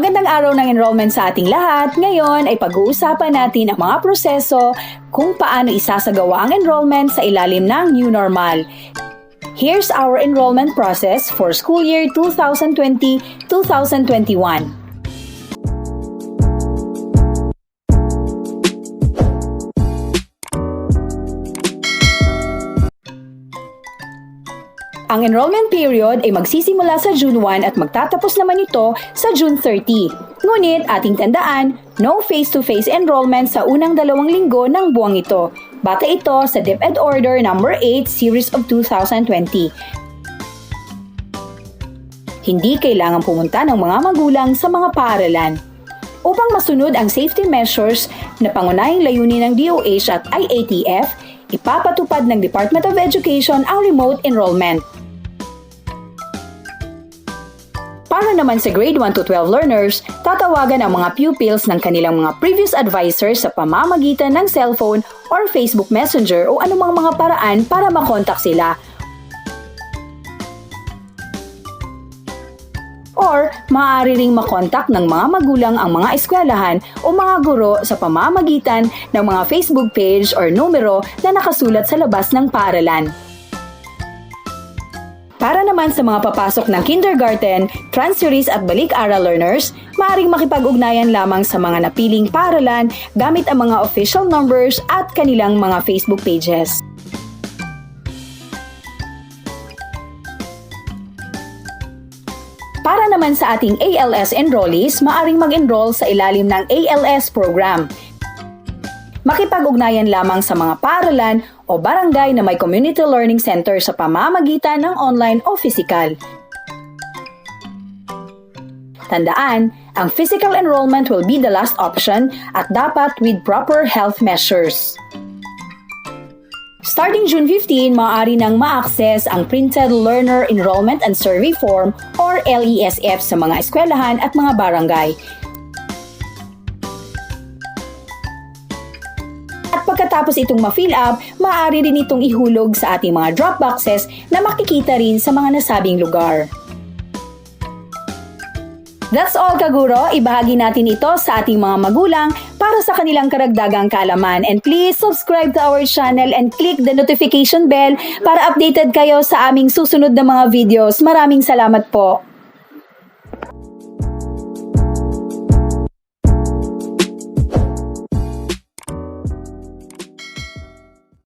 Magandang araw ng enrollment sa ating lahat. Ngayon ay pag-uusapan natin ang mga proseso kung paano isasagawa ang enrollment sa ilalim ng new normal. Here's our enrollment process for school year 2020-2021. Ang enrollment period ay magsisimula sa June 1 at magtatapos naman ito sa June 30. Ngunit ating tandaan, no face-to-face enrollment sa unang 2 linggo ng buwang ito. Bata ito sa DepEd Order No. 8 Series of 2020. Hindi kailangan pumunta ng mga magulang sa mga paaralan. Upang masunod ang safety measures na pangunahing layunin ng DOH at IATF, ipapatupad ng Department of Education ang remote enrollment. Para naman sa grade 1 to 12 learners, tatawagan ang mga pupils ng kanilang mga previous advisors sa pamamagitan ng cellphone or Facebook Messenger o anumang mga paraan para makontak sila. Or, maaari ring makontak ng mga magulang ang mga eskwelahan o mga guro sa pamamagitan ng mga Facebook page or numero na nakasulat sa labas ng paaralan. Para naman sa mga papasok ng kindergarten, transferees at Balik-Aral learners, maaaring makipag-ugnayan lamang sa mga napiling paaralan gamit ang mga official numbers at kanilang mga Facebook pages. Para naman sa ating ALS enrollees, maaaring mag-enroll sa ilalim ng ALS program. Makipag-ugnayan lamang sa mga paaralan o barangay na may community learning center sa pamamagitan ng online o physical. Tandaan, ang physical enrollment will be the last option at dapat with proper health measures. Starting June 15, maaari nang ma-access ang Printed Learner Enrollment and Survey Form or LESF sa mga eskwelahan at mga barangay. At pagkatapos itong ma-fill up, maaari rin itong ihulog sa ating mga drop boxes na makikita rin sa mga nasabing lugar. That's all, kaguro. Ibahagi natin ito sa ating mga magulang para sa kanilang karagdagang kaalaman. And please subscribe to our channel and click the notification bell para updated kayo sa aming susunod na mga videos. Maraming salamat po.